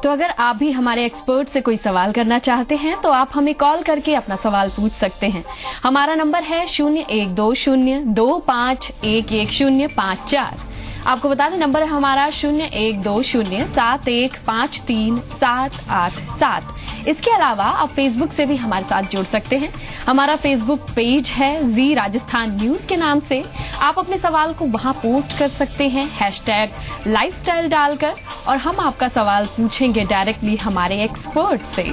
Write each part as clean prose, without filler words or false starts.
तो अगर आप भी हमारे एक्सपर्ट से कोई सवाल करना चाहते हैं तो आप हमें कॉल करके अपना सवाल पूछ सकते हैं। हमारा नंबर है 012025111054। आपको बता दें नंबर है हमारा 012071537787। इसके अलावा आप फेसबुक से भी हमारे साथ जुड़ सकते हैं। हमारा फेसबुक पेज है जी राजस्थान न्यूज के नाम से। आप अपने सवाल को वहां पोस्ट कर सकते हैं #लाइफस्टाइल डालकर, और हम आपका सवाल पूछेंगे डायरेक्टली हमारे एक्सपर्ट से।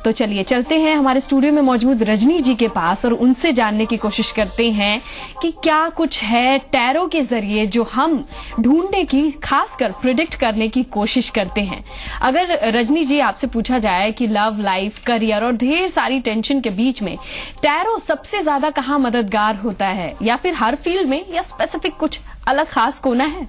तो चलिए चलते हैं हमारे स्टूडियो में मौजूद रजनी जी के पास और उनसे जानने की कोशिश करते हैं कि क्या कुछ है टैरो के जरिए जो हम ढूंढने की, खासकर प्रिडिक्ट करने की कोशिश करते हैं। अगर रजनी जी आपसे पूछा जाए कि लव लाइफ, करियर और ढेर सारी टेंशन के बीच में टैरो सबसे ज्यादा कहाँ मददगार होता है, या फिर हर फील्ड में, या स्पेसिफिक कुछ अलग खास कोना है?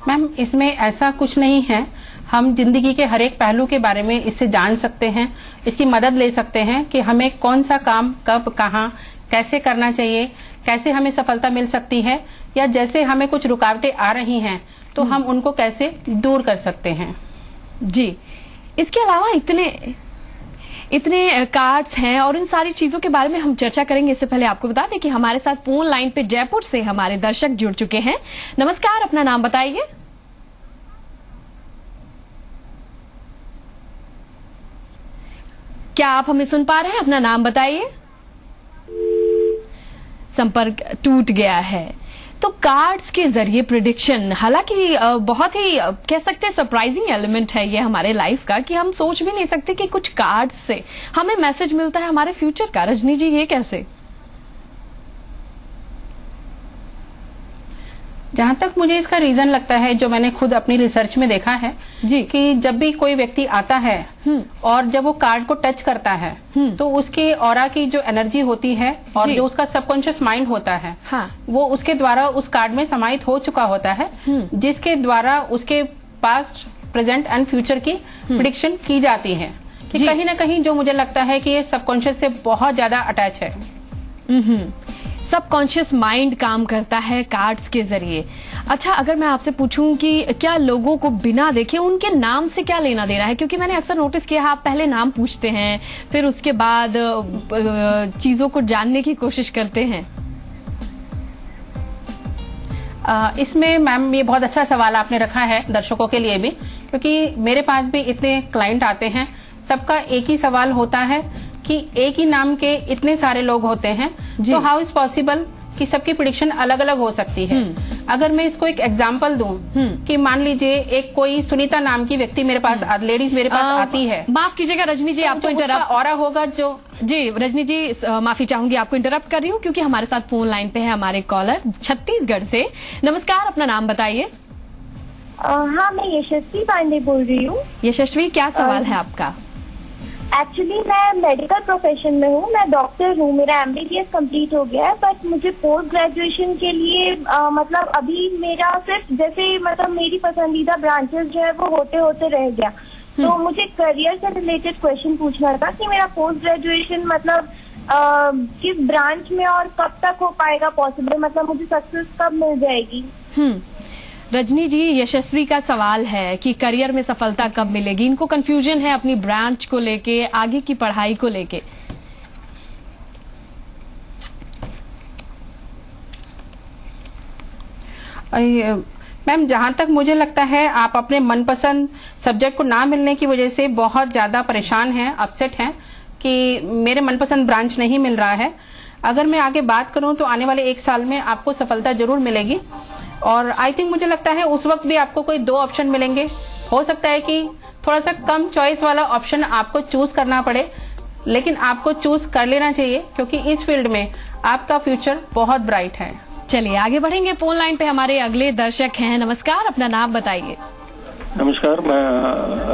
मैम, इसमें ऐसा कुछ नहीं है। हम जिंदगी के हर एक पहलू के बारे में इससे जान सकते हैं, इसकी मदद ले सकते हैं कि हमें कौन सा काम कब, कहाँ, कैसे करना चाहिए, कैसे हमें सफलता मिल सकती है, या जैसे हमें कुछ रुकावटें आ रही हैं तो हम उनको कैसे दूर कर सकते हैं। जी, इसके अलावा इतने कार्ड्स हैं और इन सारी चीजों के बारे में हम चर्चा करेंगे। इससे पहले आपको बता दें कि हमारे साथ फोन लाइन पे जयपुर से हमारे दर्शक जुड़ चुके हैं। नमस्कार, अपना नाम बताइए। क्या आप हमें सुन पा रहे हैं? अपना नाम बताइए। संपर्क टूट गया है। तो कार्ड्स के जरिए प्रिडिक्शन, हालांकि बहुत ही कह सकते हैं सरप्राइजिंग एलिमेंट है ये हमारे लाइफ का, कि हम सोच भी नहीं सकते कि कुछ कार्ड्स से हमें मैसेज मिलता है हमारे फ्यूचर का। रजनी जी, ये कैसे? जहां तक मुझे इसका रीजन लगता है, जो मैंने खुद अपनी रिसर्च में देखा है जी, कि जब भी कोई व्यक्ति आता है और जब वो कार्ड को टच करता है तो उसके ऑरा की जो एनर्जी होती है और जो उसका सबकॉन्शियस माइंड होता है, वो उसके द्वारा उस कार्ड में समाहित हो चुका होता है, जिसके द्वारा उसके पास्ट, प्रेजेंट एंड फ्यूचर की प्रेडिक्शन की जाती है। कि कहीं ना कहीं जो मुझे लगता है कि ये सबकॉन्शियस से बहुत ज्यादा अटैच है। सबकॉन्शियस माइंड काम करता है कार्ड्स के जरिए। अच्छा, अगर मैं आपसे पूछूं कि क्या लोगों को बिना देखे उनके नाम से क्या लेना देना है? क्योंकि मैंने अक्सर नोटिस किया है आप पहले नाम पूछते हैं, फिर उसके बाद चीजों को जानने की कोशिश करते हैं। इसमें मैम ये बहुत अच्छा सवाल आपने रखा है दर्शकों के लिए भी, क्योंकि मेरे पास भी इतने क्लाइंट आते हैं, सबका एक ही सवाल होता है कि एक ही नाम के इतने सारे लोग होते हैं, तो हाउ इज पॉसिबल कि सबकी प्रेडिक्शन अलग अलग हो सकती है। अगर मैं इसको एक एग्जांपल दूं कि मान लीजिए एक कोई सुनीता नाम की व्यक्ति मेरे पास, लेडीज मेरे पास आती है। माफ कीजिएगा रजनी जी, आपको इंटरप्ट ऑरा होगा जो। जी रजनी जी, माफी चाहूंगी, आपको इंटरप्ट कर रही हूँ क्योंकि हमारे साथ फोन लाइन पे है हमारे कॉलर छत्तीसगढ़ से। नमस्कार, अपना नाम बताइए। हाँ, मैं यशस्वी पांडे बोल रही हूँ। यशस्वी, क्या सवाल है आपका? एक्चुअली मैं मेडिकल प्रोफेशन में हूँ, मैं डॉक्टर हूँ, मेरा MBBS कंप्लीट हो गया है, बट मुझे पोस्ट ग्रेजुएशन के लिए मतलब अभी मेरा सिर्फ जैसे मतलब मेरी पसंदीदा ब्रांचेस जो है वो होते होते रह गया। तो मुझे करियर से रिलेटेड क्वेश्चन पूछना था कि मेरा पोस्ट ग्रेजुएशन मतलब किस ब्रांच में और कब तक हो पाएगा पॉसिबल, मतलब मुझे सक्सेस कब मिल जाएगी? रजनी जी, यशस्वी का सवाल है कि करियर में सफलता कब मिलेगी। इनको कंफ्यूजन है अपनी ब्रांच को लेके, आगे की पढ़ाई को लेके। मैम, जहां तक मुझे लगता है आप अपने मनपसंद सब्जेक्ट को ना मिलने की वजह से बहुत ज्यादा परेशान हैं, अपसेट हैं कि मेरे मनपसंद ब्रांच नहीं मिल रहा है। अगर मैं आगे बात करूं तो आने वाले 1 साल में आपको सफलता जरूर मिलेगी, और आई थिंक मुझे लगता है उस वक्त भी आपको कोई 2 ऑप्शन मिलेंगे। हो सकता है कि थोड़ा सा कम चॉइस वाला ऑप्शन आपको चूज करना पड़े, लेकिन आपको चूज कर लेना चाहिए क्योंकि इस फील्ड में आपका फ्यूचर बहुत ब्राइट है। चलिए आगे बढ़ेंगे। फोन लाइन पे हमारे अगले दर्शक हैं। नमस्कार, अपना नाम बताइए। नमस्कार, मैं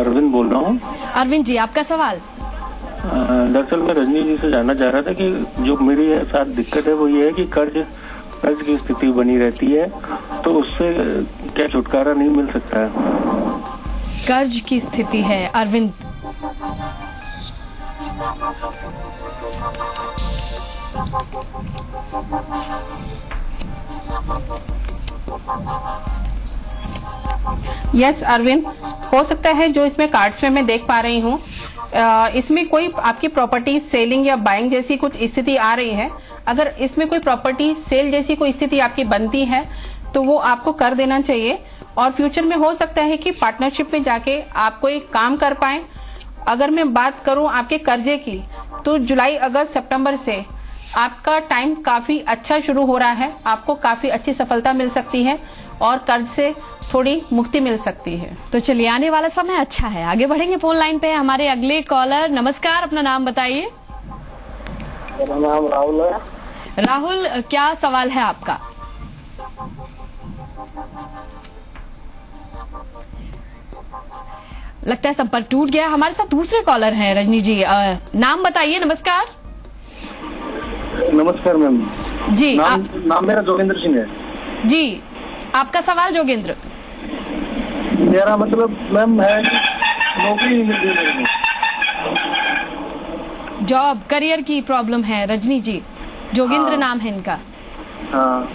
अरविंद बोल रहा हूँ। अरविंद जी, आपका सवाल? दरअसल मैं रजनी जी से जानना चाह रहा था कि जो मेरी साथ दिक्कत है वो ये है कि कर्ज की स्थिति बनी रहती है, तो उससे क्या छुटकारा नहीं मिल सकता है? कर्ज की स्थिति है अरविंद। यस अरविंद, हो सकता है जो इसमें कार्ड्स में मैं देख पा रही हूँ, इसमें कोई आपकी प्रॉपर्टी सेलिंग या बाइंग जैसी कुछ स्थिति आ रही है। अगर इसमें कोई प्रॉपर्टी सेल जैसी कोई स्थिति आपकी बनती है तो वो आपको कर देना चाहिए, और फ्यूचर में हो सकता है कि पार्टनरशिप में जाके आप कोई काम कर पाए। अगर मैं बात करूं आपके कर्जे की, तो जुलाई, अगस्त, सितंबर से आपका टाइम काफी अच्छा शुरू हो रहा है। आपको काफी अच्छी सफलता मिल सकती है और कर्ज से थोड़ी मुक्ति मिल सकती है। तो चलिए, आने वाला समय अच्छा है। आगे बढ़ेंगे फोन लाइन पे हमारे अगले कॉलर। नमस्कार, अपना नाम बताइए। मेरा नाम राहुल है। राहुल, क्या सवाल है आपका? लगता है संपर्क टूट गया। हमारे साथ दूसरे कॉलर हैं रजनी जी। नाम बताइए। नमस्कार। नमस्कार मैम जी। नाम मेरा जोगेंद्र सिंह है जी, आपका सवाल जोगेंद्र। मेरा मतलब मैम है नौकरी नहीं मिल रही मेरे को। जॉब करियर की प्रॉब्लम है रजनी जी। जोगेंद्र हाँ। नाम है इनका। हाँ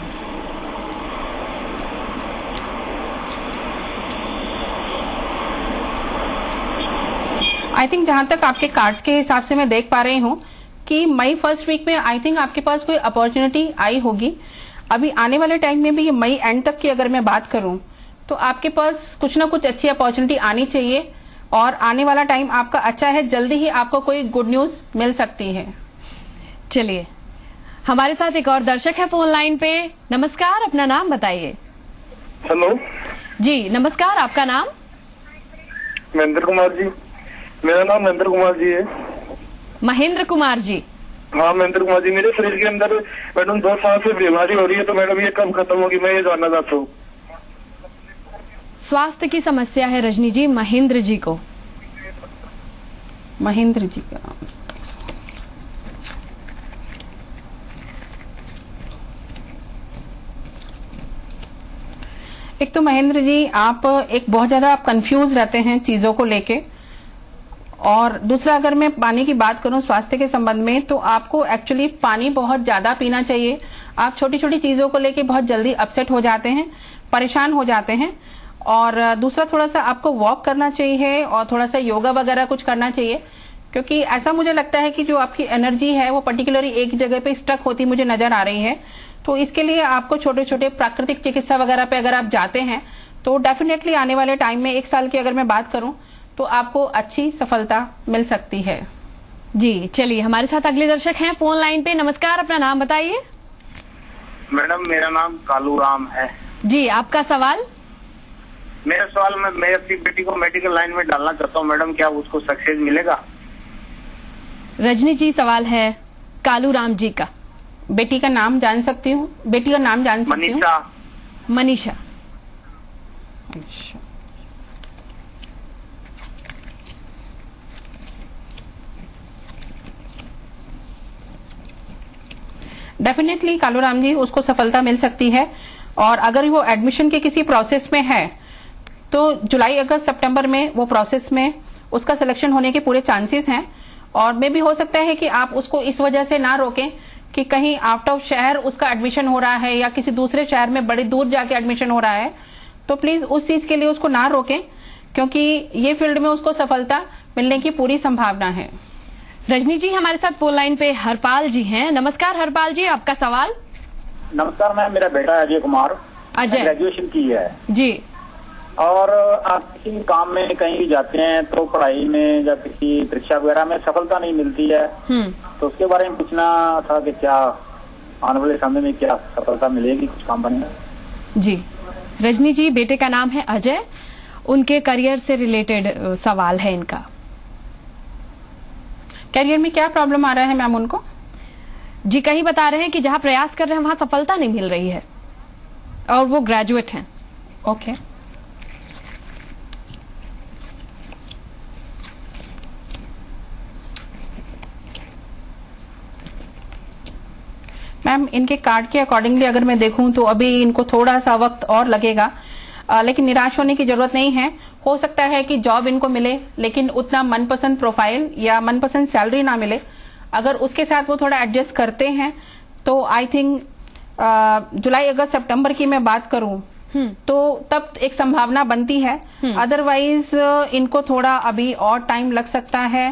आई थिंक जहां तक आपके कार्ड्स के हिसाब से मैं देख पा रही हूँ कि मई फर्स्ट वीक में आई थिंक आपके पास कोई अपॉर्चुनिटी आई होगी। अभी आने वाले टाइम में भी ये मई एंड तक की अगर मैं बात करूं तो आपके पास कुछ ना कुछ अच्छी अपॉर्चुनिटी आनी चाहिए, और आने वाला टाइम आपका अच्छा है। जल्दी ही आपको कोई गुड न्यूज मिल सकती है। चलिए, हमारे साथ एक और दर्शक है फोन लाइन पे। नमस्कार, अपना नाम बताइए। हेलो जी नमस्कार, आपका नाम? महेंद्र कुमार जी। मेरा नाम महेंद्र कुमार जी है। महेंद्र कुमार जी। हाँ महेंद्र कुमार जी। मेरे शरीर के अंदर मैडम 2 साल से बीमारी हो रही है, तो मैडम ये कब खत्म होगी, मैं ये जानना चाहता हूँ। स्वास्थ्य की समस्या है रजनी जी महेंद्र जी को। महेंद्र जी का एक तो महेंद्र जी, आप एक बहुत ज्यादा आप कंफ्यूज रहते हैं चीजों को लेके, और दूसरा अगर मैं पानी की बात करूं स्वास्थ्य के संबंध में, तो आपको एक्चुअली पानी बहुत ज्यादा पीना चाहिए। आप छोटी छोटी चीजों को लेके बहुत जल्दी अपसेट हो जाते हैं, परेशान हो जाते हैं। और दूसरा, थोड़ा सा आपको वॉक करना चाहिए और थोड़ा सा योगा वगैरह कुछ करना चाहिए, क्योंकि ऐसा मुझे लगता है कि जो आपकी एनर्जी है वो पर्टिकुलरली एक जगह पे स्टक होती मुझे नजर आ रही है। तो इसके लिए आपको छोटे छोटे प्राकृतिक चिकित्सा वगैरह पे अगर आप जाते हैं तो डेफिनेटली आने वाले टाइम में 1 साल की अगर मैं बात करूं तो आपको अच्छी सफलता मिल सकती है। जी चलिए, हमारे साथ अगले दर्शक हैं फोन लाइन पे। नमस्कार, अपना नाम बताइए। मैडम मेरा नाम कालू राम है। जी, आपका सवाल? मेरा सवाल, मैं अपनी बेटी को मेडिकल लाइन में डालना चाहता हूँ मैडम, क्या उसको सक्सेस मिलेगा? रजनी जी, सवाल है कालू राम जी का। बेटी का नाम जान सकती हूँ? बेटी का नाम जान सकती हूँ? मनीषा। मनीषा। अच्छा, डेफिनेटली कालूराम जी, उसको सफलता मिल सकती है। और अगर वो एडमिशन के किसी प्रोसेस में है तो जुलाई, अगस्त, सितंबर में वो प्रोसेस में उसका सिलेक्शन होने के पूरे चांसेस हैं। और मे भी हो सकता है कि आप उसको इस वजह से ना रोकें कि कहीं आउट ऑफ शहर उसका एडमिशन हो रहा है या किसी दूसरे शहर में बड़ी दूर जाके एडमिशन हो रहा है, तो प्लीज उस चीज के लिए उसको ना रोकें, क्योंकि ये फील्ड में उसको सफलता मिलने की पूरी संभावना है। रजनी जी, हमारे साथ फोन लाइन पे हरपाल जी हैं। नमस्कार हरपाल जी, आपका सवाल? नमस्कार मैम, मेरा बेटा अजय कुमार अजय। ग्रेजुएशन की है जी। और आप किसी काम में कहीं भी जाते हैं तो पढ़ाई में या किसी परीक्षा वगैरह में सफलता नहीं मिलती है, तो उसके बारे में पूछना था कि क्या आने वाले समय में क्या सफलता मिलेगी, कुछ काम बनेगा? जी रजनी जी, बेटे का नाम है अजय, उनके करियर से रिलेटेड सवाल है इनका। करियर में क्या प्रॉब्लम आ रहा है मैम उनको? जी, कहीं बता रहे हैं कि जहां प्रयास कर रहे हैं वहां सफलता नहीं मिल रही है, और वो ग्रेजुएट हैं। ओके, मैम इनके कार्ड के अकॉर्डिंगली अगर मैं देखूं तो अभी इनको थोड़ा सा वक्त और लगेगा, लेकिन निराश होने की जरूरत नहीं है। हो सकता है कि जॉब इनको मिले लेकिन उतना मनपसंद प्रोफाइल या मनपसंद सैलरी ना मिले। अगर उसके साथ वो थोड़ा एडजस्ट करते हैं तो आई थिंक जुलाई अगस्त सितंबर की मैं बात करूं तो तब एक संभावना बनती है। अदरवाइज इनको थोड़ा अभी और टाइम लग सकता है।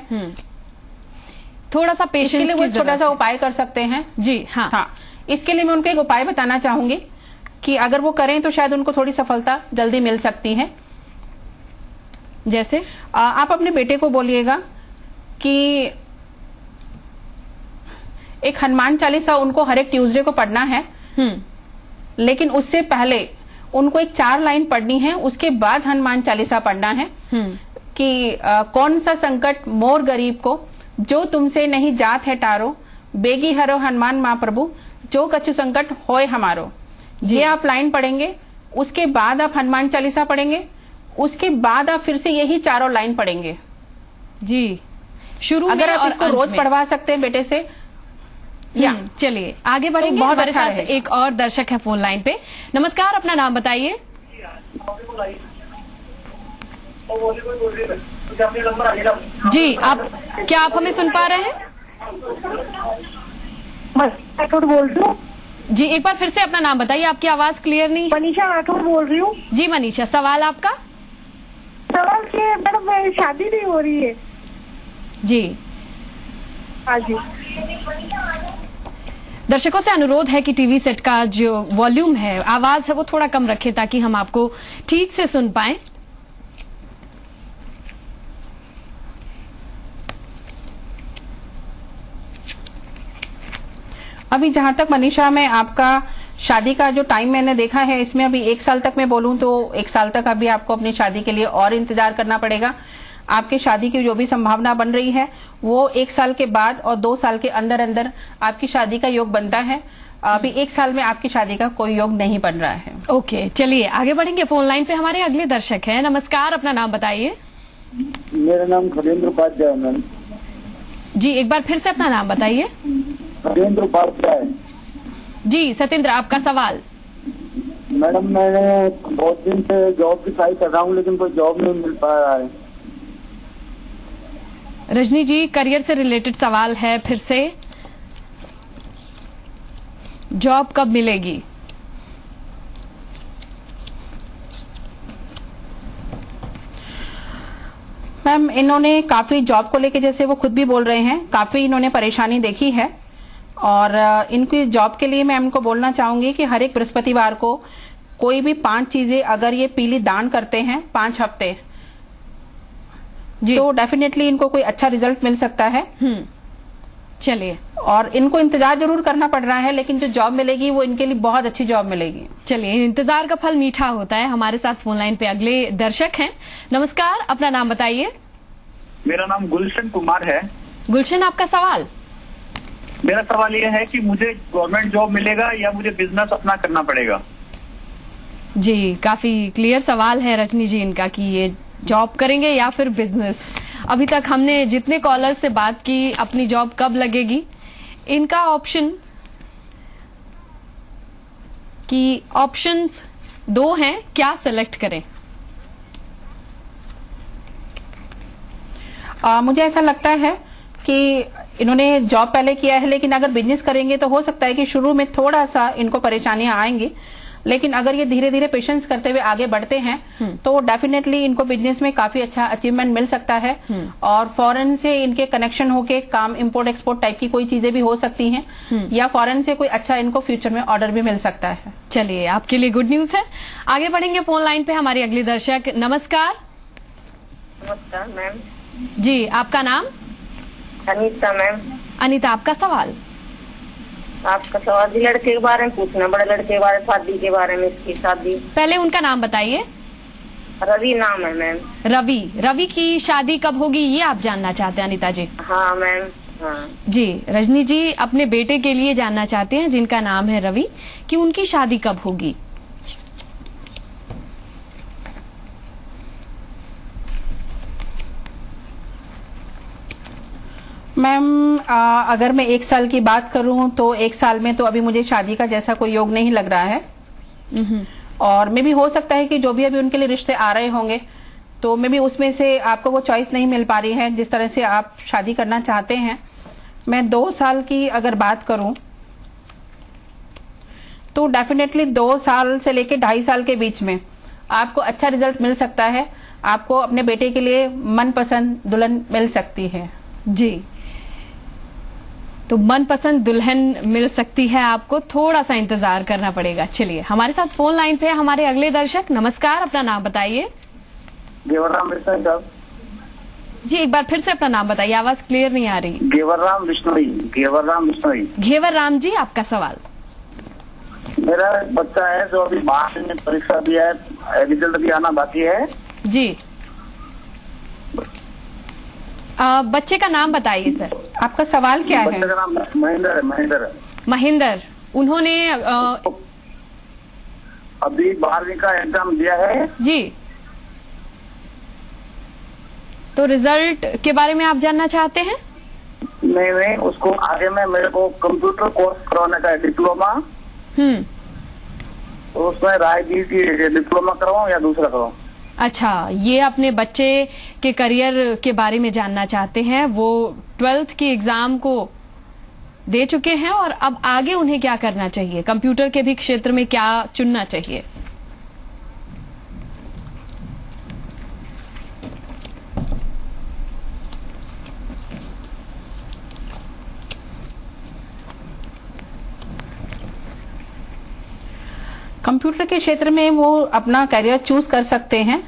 थोड़ा सा पेशेंस इसके लिए वो थोड़ा सा उपाय कर सकते हैं। जी हाँ, इसके लिए मैं उनको एक उपाय बताना चाहूंगी कि अगर वो करें तो शायद उनको थोड़ी सफलता जल्दी मिल सकती है। जैसे आप अपने बेटे को बोलिएगा कि एक हनुमान चालीसा उनको हर एक ट्यूसडे को पढ़ना है, लेकिन उससे पहले उनको एक 4 लाइन पढ़नी है, उसके बाद हनुमान चालीसा पढ़ना है कि कौन सा संकट मोर गरीब को, जो तुमसे नहीं जात है टारो, बेगी हरो हनुमान महाप्रभु, जो कछु संकट होए हमारो। ये आप लाइन पढ़ेंगे, उसके बाद आप हनुमान चालीसा पढ़ेंगे, उसके बाद आप फिर से यही 4 लाइन पढ़ेंगे। जी, शुरू अगर आप इसको रोज पढ़वा सकते हैं बेटे से। चलिए आगे बढ़ेंगे। बहुत हमारे अच्छा साथ एक और दर्शक है फोन लाइन पे। नमस्कार, अपना नाम बताइए। जी, क्या आप हमें सुन पा रहे हैं? राठौड़ बोल रही हूँ। जी, एक बार फिर से अपना नाम बताइए, आपकी आवाज क्लियर नहीं। मनीषा राठौड़ बोल रही हूँ। जी मनीषा, सवाल आपका? सवाल ये मैडम, मेरी शादी नहीं हो रही है। जी हाँ जी। दर्शकों से अनुरोध है कि टीवी सेट का जो वॉल्यूम है, आवाज है, वो थोड़ा कम रखें ताकि हम आपको ठीक से सुन पाएं। अभी जहां तक मनीषा में आपका शादी का जो टाइम मैंने देखा है, इसमें अभी 1 साल तक मैं बोलूं तो 1 साल तक अभी आपको अपनी शादी के लिए और इंतजार करना पड़ेगा। आपकी शादी की जो भी संभावना बन रही है वो 1 साल के बाद और 2 साल के अंदर अंदर आपकी शादी का योग बनता है। अभी 1 साल में आपकी शादी का कोई योग नहीं बन रहा है। ओके, चलिए आगे बढ़ेंगे। फोन लाइन पे हमारे अगले दर्शक हैं। नमस्कार, अपना नाम बताइए। मेरा नाम खगेंद्र उपाध्याय है मैम। जी, एक बार फिर से अपना नाम बताइए। खगेंद्र उपाध्याय। जी सत्येंद्र, आपका सवाल। मैडम, मैंने बहुत दिन से जॉब की ट्राई कर रहा हूँ लेकिन कोई जॉब नहीं मिल पा रहा है। रजनी जी, करियर से रिलेटेड सवाल है फिर से। जॉब कब मिलेगी? मैम, इन्होंने काफी जॉब को लेके, जैसे वो खुद भी बोल रहे हैं, काफी इन्होंने परेशानी देखी है और इनकी जॉब के लिए मैं इनको बोलना चाहूंगी कि हर एक बृहस्पतिवार को कोई भी 5 चीजें अगर ये पीली दान करते हैं 5 हफ्ते, तो डेफिनेटली इनको कोई अच्छा रिजल्ट मिल सकता है। चलिए, और इनको इंतजार जरूर करना पड़ रहा है, लेकिन जो जॉब मिलेगी वो इनके लिए बहुत अच्छी जॉब मिलेगी। चलिए, इंतजार का फल मीठा होता है। हमारे साथ फोन लाइन पे अगले दर्शक हैं। नमस्कार, अपना नाम बताइए। मेरा नाम गुलशन कुमार है। गुलशन, आपका सवाल? मेरा सवाल यह है कि मुझे गवर्नमेंट जॉब मिलेगा या मुझे बिजनेस अपना करना पड़ेगा? जी, काफी क्लियर सवाल है रजनी जी इनका कि ये जॉब करेंगे या फिर बिजनेस। अभी तक हमने जितने कॉलर्स से बात की, अपनी जॉब कब लगेगी, इनका ऑप्शन कि ऑप्शंस 2 हैं, क्या सेलेक्ट करें? मुझे ऐसा लगता है कि इन्होंने जॉब पहले किया है, लेकिन अगर बिजनेस करेंगे तो हो सकता है कि शुरू में थोड़ा सा इनको परेशानियां आएंगी, लेकिन अगर ये धीरे धीरे पेशेंस करते हुए आगे बढ़ते हैं तो डेफिनेटली इनको बिजनेस में काफी अच्छा अचीवमेंट मिल सकता है। और फॉरेन से इनके कनेक्शन होके काम इंपोर्ट एक्सपोर्ट टाइप की कोई चीजें भी हो सकती हैं, या फॉरेन से कोई अच्छा इनको फ्यूचर में ऑर्डर भी मिल सकता है। चलिए, आपके लिए गुड न्यूज है। आगे बढ़ेंगे फोन लाइन पे हमारी अगली दर्शक। नमस्कार। नमस्कार मैम। जी, आपका नाम? अनीता मैम। अनीता, आपका सवाल? आपका सवाल लड़के के बारे में पूछना, बड़े लड़के के बारे में, शादी के बारे में, इसकी शादी। पहले उनका नाम बताइए। रवि नाम है मैम। रवि। रवि की शादी कब होगी ये आप जानना चाहते हैं अनीता जी? हाँ मैम। हाँ जी, रजनी जी अपने बेटे के लिए जानना चाहते हैं जिनका नाम है रवि, कि उनकी शादी कब होगी। मैम, अगर मैं 1 साल की बात करूं तो 1 साल में तो अभी मुझे शादी का जैसा कोई योग नहीं लग रहा है। और मे भी हो सकता है कि जो भी अभी उनके लिए रिश्ते आ रहे होंगे तो मे भी उसमें से आपको वो चॉइस नहीं मिल पा रही है जिस तरह से आप शादी करना चाहते हैं। मैं 2 साल की अगर बात करूं तो डेफिनेटली 2 साल से लेकर 2.5 साल के बीच में आपको अच्छा रिजल्ट मिल सकता है। आपको अपने बेटे के लिए मनपसंद दुल्हन मिल सकती है। जी, तो मनपसंद दुल्हन मिल सकती है आपको, थोड़ा सा इंतजार करना पड़ेगा। चलिए, हमारे साथ फोन लाइन पे है हमारे अगले दर्शक। नमस्कार, अपना नाम बताइए। घेवरराम बिश्नोई साहब। जी, एक बार फिर से अपना नाम बताइए, आवाज क्लियर नहीं आ रही। घेवरराम बिश्नोई। घेवरराम बिश्नोई। घेवरराम जी, आपका सवाल। मेरा बच्चा है जो अभी 12वीं में परीक्षा दिया है, रिजल्ट भी आना बाकी है। जी, बच्चे का नाम बताइए सर। आपका सवाल क्या है? बच्चे का नाम महेंद्र है। महेंद्र। महेंद्र, उन्होंने अभी 12वीं का एग्जाम दिया है। जी, तो रिजल्ट के बारे में आप जानना चाहते हैं? नहीं, उसको आगे में मेरे को कंप्यूटर कोर्स करवाने का है, डिप्लोमा। तो उसमें राय दी कि डिप्लोमा करवाऊं या दूसरा करवाऊं। अच्छा, ये अपने बच्चे के करियर के बारे में जानना चाहते हैं। वो 12th की एग्जाम को दे चुके हैं और अब आगे उन्हें क्या करना चाहिए, कंप्यूटर के भी क्षेत्र में क्या चुनना चाहिए। कंप्यूटर के क्षेत्र में वो अपना करियर चूज कर सकते हैं,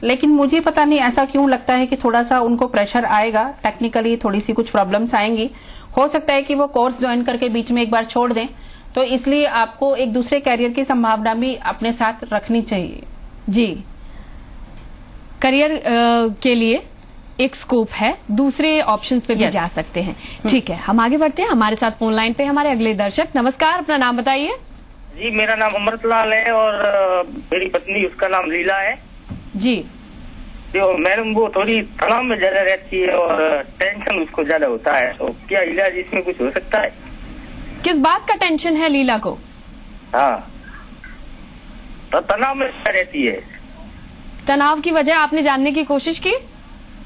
लेकिन मुझे पता नहीं ऐसा क्यों लगता है कि थोड़ा सा उनको प्रेशर आएगा। टेक्निकली थोड़ी सी कुछ प्रॉब्लम्स आएंगी। हो सकता है कि वो कोर्स ज्वाइन करके बीच में एक बार छोड़ दें, तो इसलिए आपको एक दूसरे कैरियर की संभावना भी अपने साथ रखनी चाहिए। जी, करियर के लिए एक स्कोप है, दूसरे ऑप्शंस पे भी जा सकते हैं। ठीक है, हम आगे बढ़ते हैं। हमारे साथ फोन लाइन पे हमारे अगले दर्शक। नमस्कार, अपना नाम बताइए। जी, मेरा नाम अमृतलाल है और मेरी पत्नी, उसका नाम लीला है। जी, जो मैडम वो थोड़ी तनाव में ज्यादा रहती है और टेंशन उसको ज्यादा होता है, तो क्या इलाज इसमें कुछ हो सकता है? किस बात का टेंशन है लीला को? हाँ, तो तनाव में रहती है। तनाव की वजह आपने जानने की कोशिश की?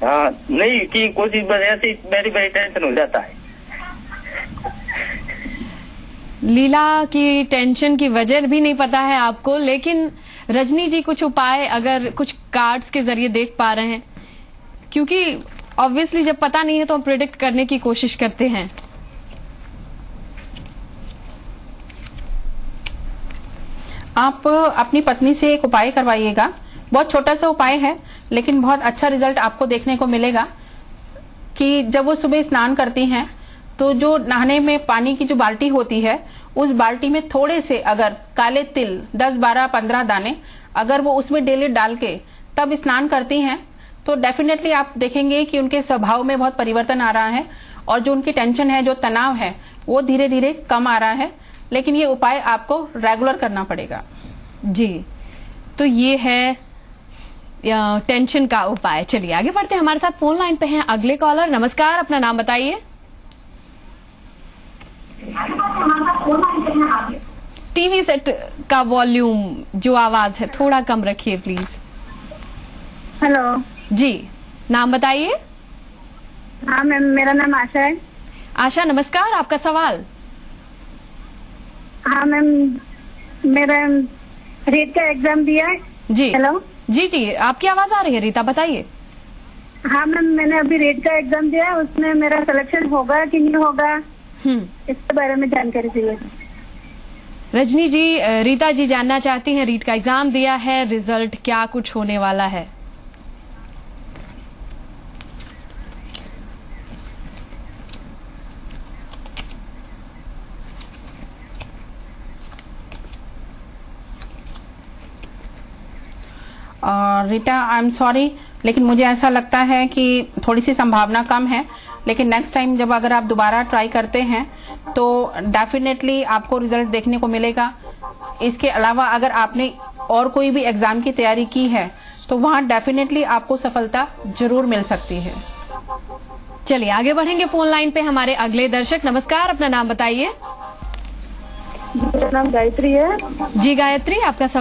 हाँ, नहीं की कोशिश, बस ऐसे बड़ी बड़ी टेंशन हो जाता है। लीला की टेंशन की वजह भी नहीं पता है आपको, लेकिन रजनी जी कुछ उपाय अगर कुछ कार्ड्स के जरिए देख पा रहे हैं, क्योंकि ऑब्वियसली जब पता नहीं है तो हम प्रिडिक्ट करने की कोशिश करते हैं। आप अपनी पत्नी से एक उपाय करवाइएगा। बहुत छोटा सा उपाय है, लेकिन बहुत अच्छा रिजल्ट आपको देखने को मिलेगा। कि जब वो सुबह स्नान करती हैं, तो जो नहाने में पानी की जो बाल्टी होती है, उस बाल्टी में थोड़े से अगर काले तिल 10, 12, 15 दाने अगर वो उसमें डेली डाल के तब स्नान करती हैं, तो डेफिनेटली आप देखेंगे कि उनके स्वभाव में बहुत परिवर्तन आ रहा है और जो उनकी टेंशन है, जो तनाव है, वो धीरे धीरे कम आ रहा है। लेकिन ये उपाय आपको रेगुलर करना पड़ेगा। जी, तो ये है टेंशन का उपाय। चलिए आगे बढ़ते हैं। हमारे साथ फोन लाइन पे हैं अगले कॉलर। नमस्कार, अपना नाम बताइए। टीवी सेट का वॉल्यूम, जो आवाज है, थोड़ा कम रखिए प्लीज। हेलो जी, नाम बताइए। हाँ मैम, मेरा नाम आशा है। आशा, नमस्कार, आपका सवाल। हाँ मैम, मेरा रीट का एग्जाम दिया है। जी हेलो। जी जी, आपकी आवाज आ रही है रीता, बताइए। हाँ मैम, मैंने अभी रीट का एग्जाम दिया है, उसमें मेरा सिलेक्शन होगा कि नहीं होगा, इसके बारे में जानकारी चाहिए। रजनी जी, रीता जी जानना चाहती हैं, रीट का एग्जाम दिया है, रिजल्ट क्या कुछ होने वाला है? रीटा, आई एम सॉरी, लेकिन मुझे ऐसा लगता है कि थोड़ी सी संभावना कम है। लेकिन नेक्स्ट टाइम जब अगर आप दोबारा ट्राई करते हैं तो डेफिनेटली आपको रिजल्ट देखने को मिलेगा। इसके अलावा अगर आपने और कोई भी एग्जाम की तैयारी की है तो वहां डेफिनेटली आपको सफलता जरूर मिल सकती है। चलिए आगे बढ़ेंगे फोन लाइन पे हमारे अगले दर्शक। नमस्कार, अपना नाम बताइए। मेरा नाम गायत्री है। जी गायत्री, आपका सवाल।